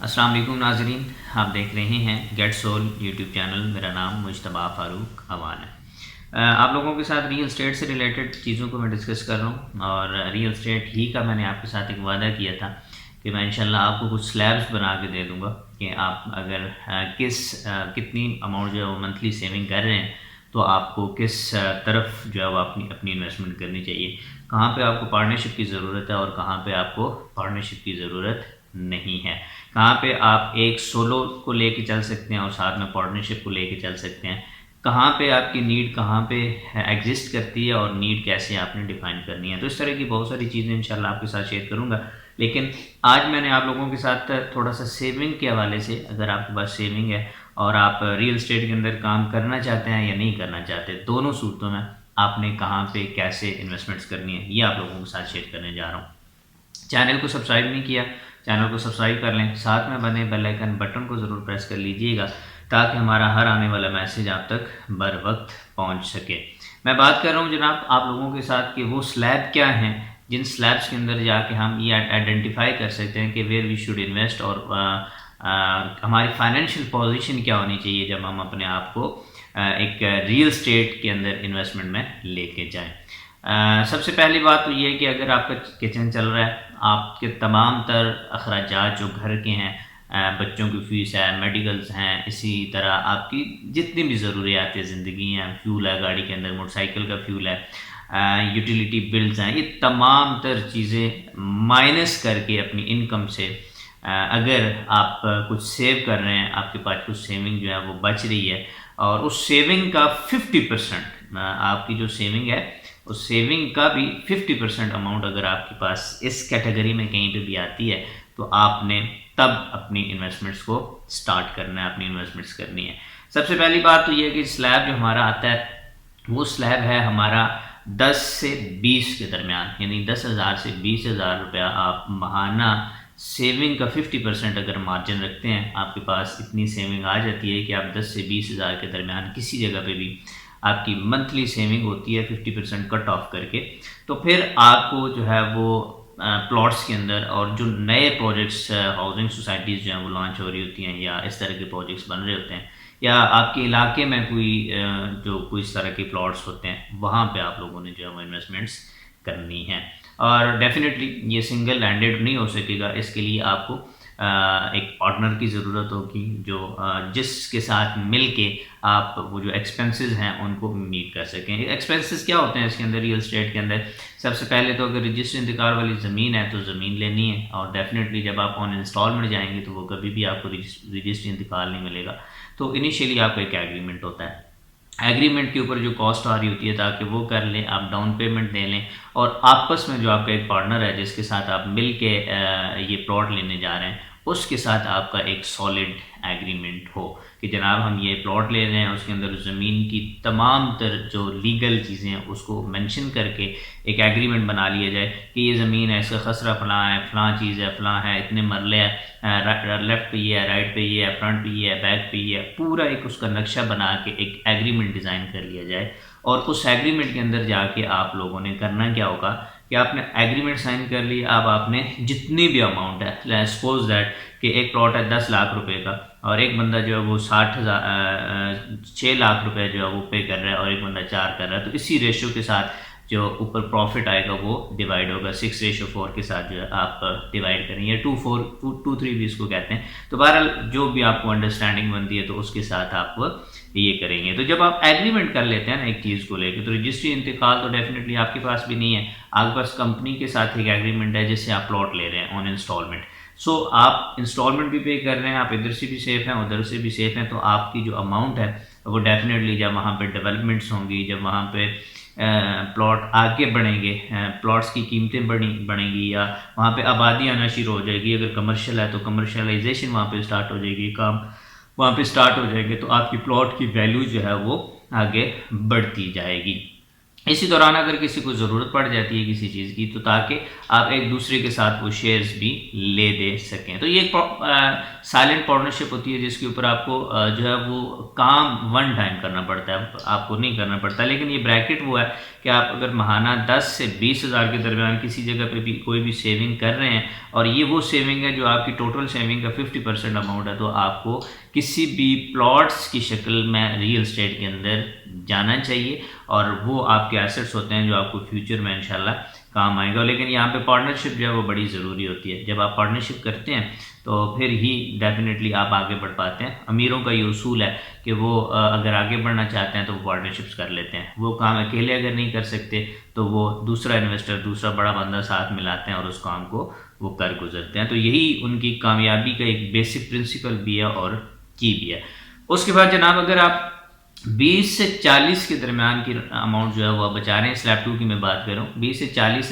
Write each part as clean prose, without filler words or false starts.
अस्सलाम वालेकुम नाज़रीन, आप देख रहे हैं गेट सोल यूट्यूब चैनल। मेरा नाम मुजतबा फ़ारूक अवान है। आप लोगों के साथ रियल एस्टेट से रिलेटेड चीज़ों को मैं डिस्कस कर रहा हूँ और रियल एस्टेट ही का मैंने आपके साथ एक वादा किया था कि मैं इंशाल्लाह आपको कुछ स्लैब्स बना के दे दूँगा कि आप अगर कितनी अमाउंट जो है वो मंथली सेविंग कर रहे हैं तो आपको किस तरफ जो है वो अपनी अपनी इन्वेस्टमेंट करनी चाहिए, कहाँ पे आपको पार्टनरशिप की ज़रूरत है और कहाँ पे आपको पार्टनरशिप की ज़रूरत नहीं है, कहाँ पे आप एक सोलो को लेके चल सकते हैं और साथ में पार्टनरशिप को लेके चल सकते हैं, कहाँ पे आपकी नीड कहाँ पे एग्जिस्ट करती है और नीड कैसे आपने डिफाइन करनी है। तो इस तरह की बहुत सारी चीज़ें इंशाल्लाह आपके साथ शेयर करूँगा। लेकिन आज मैंने आप लोगों के साथ थोड़ा सा सेविंग के हवाले से, अगर आपके पास सेविंग है और आप रियल एस्टेट के अंदर काम करना चाहते हैं या नहीं करना चाहते, दोनों सूरतों में आपने कहाँ पे कैसे इन्वेस्टमेंट्स करनी है, ये आप लोगों के साथ शेयर करने जा रहा हूँ। चैनल को सब्सक्राइब नहीं किया, चैनल को सब्सक्राइब कर लें, साथ में बने बेल आइकन बटन को ज़रूर प्रेस कर लीजिएगा ताकि हमारा हर आने वाला मैसेज आप तक बर वक्त पहुँच सके। मैं बात कर रहा हूँ जनाब आप लोगों के साथ कि वो स्लैब क्या हैं जिन स्लैब्स के अंदर जाके हम ये आइडेंटिफाई कर सकते हैं कि वेयर वी शुड इन्वेस्ट और हमारी फाइनेंशियल पोजीशन क्या होनी चाहिए जब हम अपने आप को एक रियल स्टेट के अंदर इन्वेस्टमेंट में लेके जाएं। सबसे पहली बात तो ये है कि अगर आपका किचन चल रहा है, आपके तमाम तर अखराजात जो घर के हैं, बच्चों की फ़ीस है, मेडिकल्स हैं, इसी तरह आपकी जितनी भी ज़रूरियात ज़िंदगी हैं, फ्यूल है गाड़ी के अंदर, मोटरसाइकिल का फ्यूल है, यूटिलिटी बिल्स हैं, ये तमाम तर चीज़ें माइनस करके अपनी इनकम से अगर आप कुछ सेव कर रहे हैं, आपके पास कुछ सेविंग जो है वो बच रही है और उस सेविंग का 50% आपकी जो सेविंग है उस सेविंग का भी 50% अमाउंट अगर आपके पास इस कैटेगरी में कहीं पे भी आती है तो आपने तब अपनी इन्वेस्टमेंट्स को स्टार्ट करना है, अपनी इन्वेस्टमेंट्स करनी है। सबसे पहली बात तो ये है कि स्लैब जो हमारा आता है वो स्लैब है हमारा 10 से 20 के दरमियान, यानी 10,000 से 20,000 रुपया आप महाना सेविंग का 50% अगर मार्जिन रखते हैं, आपके पास इतनी सेविंग आ जाती है कि आप 10 से 20,000 के दरमियान किसी जगह पे भी आपकी मंथली सेविंग होती है 50% कट ऑफ करके, तो फिर आपको जो है वो प्लॉट्स के अंदर और जो नए प्रोजेक्ट्स हाउसिंग सोसाइटीज़ जो हैं वो लॉन्च हो रही होती हैं या इस तरह के प्रोजेक्ट्स बन रहे होते हैं या आपके इलाके में कोई इस तरह के प्लॉट्स होते हैं, वहाँ पे आप लोगों ने जो है वो इन्वेस्टमेंट्स करनी है। और डेफिनेटली ये सिंगल लैंडेड नहीं हो सकेगा, इसके लिए आपको एक पार्टनर की ज़रूरत होगी जो जिसके साथ मिल के आप वो जो एक्सपेंसेस हैं उनको मीट कर सकें। एक्सपेंसेस क्या होते हैं इसके अंदर रियल एस्टेट के अंदर? सबसे पहले तो अगर रजिस्टर इंतकाल वाली ज़मीन है तो ज़मीन लेनी है और डेफिनेटली जब आप ऑन इंस्टॉलमेंट जाएंगे तो वो कभी भी आपको रजिस्टर इंतकाल नहीं मिलेगा। तो इनिशियली आपका एक एग्रीमेंट होता है, एग्रीमेंट के ऊपर जो कॉस्ट आ रही होती है ताकि वो कर लें, आप डाउन पेमेंट दे लें और आपस में जो आपका एक पार्टनर है जिसके साथ आप मिल के ये प्लॉट लेने जा रहे हैं उसके साथ आपका एक सॉलिड एग्रीमेंट हो कि जनाब हम ये प्लॉट ले रहे हैं, उसके अंदर ज़मीन की तमाम तर जो लीगल चीज़ें हैं उसको मेंशन करके एक एग्रीमेंट बना लिया जाए कि ये ज़मीन है, इसका खसरा फ़लाँ है, फ़लाँ चीज़ है, फ़लाँ है, इतने मरले है, लेफ़्ट पे ये है, राइट पे ये है, फ्रंट पे ये है, बैक पे ये है, पूरा एक उसका नक्शा बना के एक एग्रीमेंट डिज़ाइन कर लिया जाए। और उस एग्रीमेंट के अंदर जाके आप लोगों ने करना क्या होगा कि आपने एग्रीमेंट साइन कर लिया, अब आपने जितनी भी अमाउंट है, सपोज दैट कि एक प्लॉट है 10 लाख रुपए का और एक बंदा जो है वो 6 लाख रुपए जो है वो पे कर रहा है और एक बंदा 4 कर रहा है, तो इसी रेशियो के साथ जो ऊपर प्रॉफिट आएगा वो डिवाइड होगा 6:4 के साथ जो है आप डिवाइड करेंगे, 2:3 भी इसको कहते हैं। तो बहरहाल जो भी आपको अंडरस्टैंडिंग बनती है तो उसके साथ आप ये करेंगे। तो जब आप एग्रीमेंट कर लेते हैं ना एक चीज़ को लेकर, तो रजिस्ट्री इंतकाल तो डेफिनेटली आपके पास भी नहीं है, आपके पास कंपनी के साथ एक एग्रीमेंट है जिससे आप प्लॉट ले रहे हैं ऑन इंस्टॉलमेंट। सो आप इंस्टॉलमेंट भी पे कर रहे हैं, आप इधर से भी सेफ हैं उधर से भी सेफ हैं, तो आपकी जो अमाउंट है वो डेफिनेटली जब वहाँ पे डेवलपमेंट्स होंगी, जब वहाँ पे प्लॉट आगे बढ़ेंगे, प्लॉट्स की कीमतें बढ़ेंगी या वहाँ पे आबादी आना शुरू हो जाएगी, अगर कमर्शियल है तो कमर्शलाइजेशन वहाँ पे स्टार्ट हो जाएगी, काम वहाँ पे स्टार्ट हो जाएंगे, तो आपकी प्लॉट की वैल्यू जो है वो आगे बढ़ती जाएगी। इसी दौरान अगर किसी को ज़रूरत पड़ जाती है किसी चीज़ की, तो ताकि आप एक दूसरे के साथ वो शेयर्स भी ले दे सकें। तो ये एक साइलेंट पार्टनरशिप होती है जिसके ऊपर आपको जो है वो काम वन टाइम करना पड़ता है, आपको नहीं करना पड़ता। लेकिन ये ब्रैकेट वो है कि आप अगर माहाना 10 से 20 हज़ार के दरमियान किसी जगह पे भी कोई भी सेविंग कर रहे हैं, और ये वो सेविंग है जो आपकी टोटल सेविंग का 50% अमाउंट है, तो आपको किसी भी प्लॉट्स की शक्ल में रियल एस्टेट के अंदर जाना चाहिए, और वो आपके एसेट्स होते हैं जो आपको फ्यूचर में इंशाल्लाह काम आएगा। लेकिन यहाँ पे पार्टनरशिप जो है वो बड़ी ज़रूरी होती है। जब आप पार्टनरशिप करते हैं तो फिर ही डेफिनेटली आप आगे बढ़ पाते हैं। अमीरों का ये उसूल है कि वो अगर आगे बढ़ना चाहते हैं तो वो पार्टनरशिप्स कर लेते हैं। वो काम अकेले अगर नहीं कर सकते तो वो दूसरा इन्वेस्टर, दूसरा बड़ा बंदा साथ मिलाते हैं और उस काम को वो कर गुजरते हैं। तो यही उनकी कामयाबी का एक बेसिक प्रिंसिपल भी है और की भी है। उसके बाद जनाब, अगर आप 20 से 40 के दरमियान की अमाउंट जो है वो आप बचा रहे हैं, स्लैब 2 की मैं बात कर रहा हूँ, 20 से 40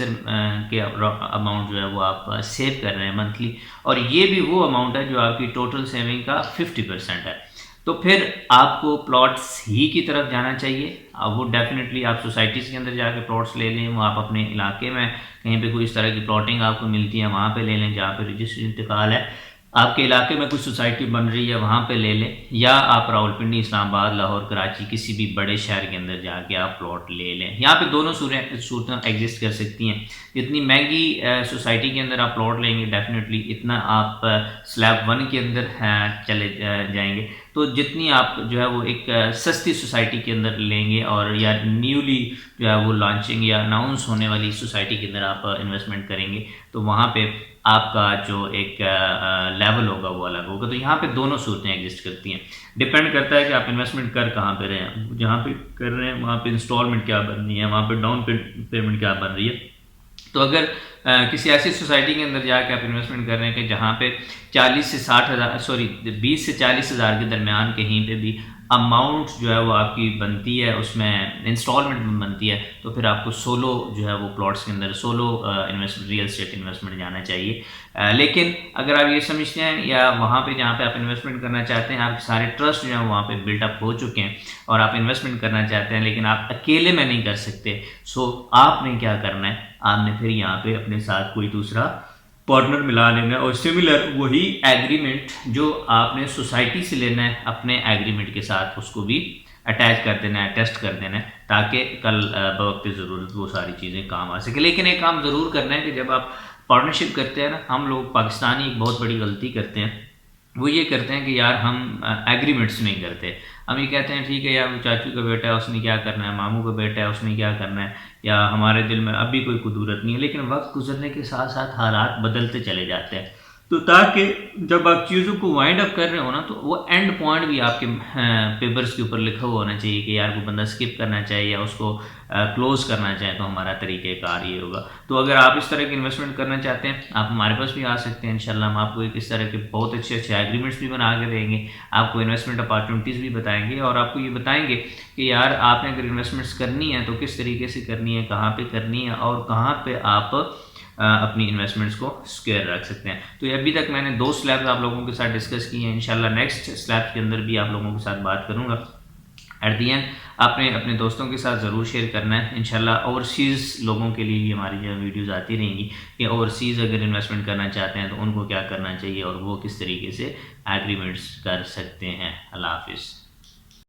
के अमाउंट जो है वो आप सेव कर रहे हैं मंथली, और ये भी वो अमाउंट है जो आपकी टोटल सेविंग का 50% है, तो फिर आपको प्लॉट्स ही की तरफ जाना चाहिए। अब वो डेफिनेटली आप सोसाइटीज़ के अंदर जाके प्लॉट्स ले लें, वो आप अपने इलाके में कहीं पे कोई इस तरह की प्लॉटिंग आपको मिलती है वहाँ पे ले लें, जहाँ पे रजिस्ट्री इंतकाल है, आपके इलाके में कुछ सोसाइटी बन रही है वहाँ पे ले लें, या आप रावलपिंडी, इस्लामाबाद, लाहौर, कराची किसी भी बड़े शहर के अंदर जाके आप प्लॉट ले लें। यहाँ पे दोनों सूरतें एग्जिस्ट कर सकती हैं। जितनी महंगी सोसाइटी के अंदर आप प्लॉट लेंगे डेफिनेटली इतना आप स्लैब 1 के अंदर चले जाएंगे। तो जितनी आप जो है वो एक सस्ती सोसाइटी के अंदर लेंगे, और या न्यूली जो है वो लॉन्चिंग या अनाउंस होने वाली सोसाइटी के अंदर आप इन्वेस्टमेंट करेंगे, तो वहाँ पे आपका जो एक लेवल होगा वो अलग होगा। तो यहाँ पे दोनों सूरतें एग्जिस्ट करती हैं। डिपेंड करता है कि आप इन्वेस्टमेंट कर कहाँ पे रहे हैं। जहाँ पे कर रहे हैं वहाँ पे इंस्टॉलमेंट क्या बन रही है, वहाँ पे डाउन पेमेंट क्या बन रही है। तो अगर किसी ऐसी सोसाइटी के अंदर जाके आप इन्वेस्टमेंट कर रहे हैं कि जहाँ पे 40 से 60 हज़ार, सॉरी 20 से 40 हज़ार के दरमियान कहीं पे भी अमाउंट जो है वो आपकी बनती है, उसमें इंस्टॉलमेंट में बनती है, तो फिर आपको सोलो जो है वो प्लॉट्स के अंदर solo investment, real estate investment जाना चाहिए। लेकिन अगर आप ये समझते हैं या वहाँ पे जहाँ पे आप इन्वेस्टमेंट करना चाहते हैं, आप सारे ट्रस्ट जो है वहाँ पे बिल्टअप हो चुके हैं और आप इन्वेस्टमेंट करना चाहते हैं, लेकिन आप अकेले में नहीं कर सकते, सो आपने क्या करना है, आपने फिर यहाँ पे अपने साथ कोई दूसरा पार्टनर मिला लेना है, और सिमिलर वही एग्रीमेंट जो आपने सोसाइटी से लेना है अपने एग्रीमेंट के साथ उसको भी अटैच कर देना है, टेस्ट कर देना है, ताकि कल बवक्त ज़रूरत वो सारी चीज़ें काम आ सके। लेकिन एक काम ज़रूर करना है कि जब आप पार्टनरशिप करते हैं ना, हम लोग पाकिस्तानी एक बहुत बड़ी गलती करते हैं, वो ये करते हैं कि यार हम एग्रीमेंट्स नहीं करते। हम ये कहते हैं ठीक है यार, चाचू का बेटा है उसने क्या करना है, मामू का बेटा है उसने क्या करना है, या हमारे दिल में अभी कोई कुदूरत नहीं है। लेकिन वक्त गुजरने के साथ साथ हालात बदलते चले जाते हैं, तो ताकि जब आप चीज़ों को वाइंड अप कर रहे हो ना, तो वो एंड पॉइंट भी आपके पेपर्स के ऊपर लिखा हुआ होना चाहिए कि यार वो बंदा स्किप करना चाहिए या उसको क्लोज करना चाहे तो हमारा तरीक़ेकार ये होगा। तो अगर आप इस तरह की इन्वेस्टमेंट करना चाहते हैं, आप हमारे पास भी आ सकते हैं। इंशाल्लाह हम आपको एक इस तरह के बहुत अच्छे अच्छे एग्रीमेंट्स भी बना के देंगे, आपको इन्वेस्टमेंट अपॉर्चुनिटीज़ भी बताएंगे, और आपको ये बताएंगे कि यार आपने अगर इन्वेस्टमेंट्स करनी है तो किस तरीके से करनी है, कहाँ पर करनी है, और कहाँ पर आप अपनी इन्वेस्टमेंट्स को सिक्योर रख सकते हैं। तो ये अभी तक मैंने 2 स्लैब्स आप लोगों के साथ डिस्कस की हैं। इंशाल्लाह नेक्स्ट स्लैब के अंदर भी आप लोगों के साथ बात करूंगा। एट दी एंड आपने अपने दोस्तों के साथ ज़रूर शेयर करना है। इंशाल्लाह ओवरसीज़ लोगों के लिए भी हमारी जो वीडियोज़ आती रहेंगी कि ओवरसीज़ अगर इन्वेस्टमेंट करना चाहते हैं तो उनको क्या करना चाहिए और वो किस तरीके से एग्रीमेंट्स कर सकते हैं। अल्लाह हाफिज़।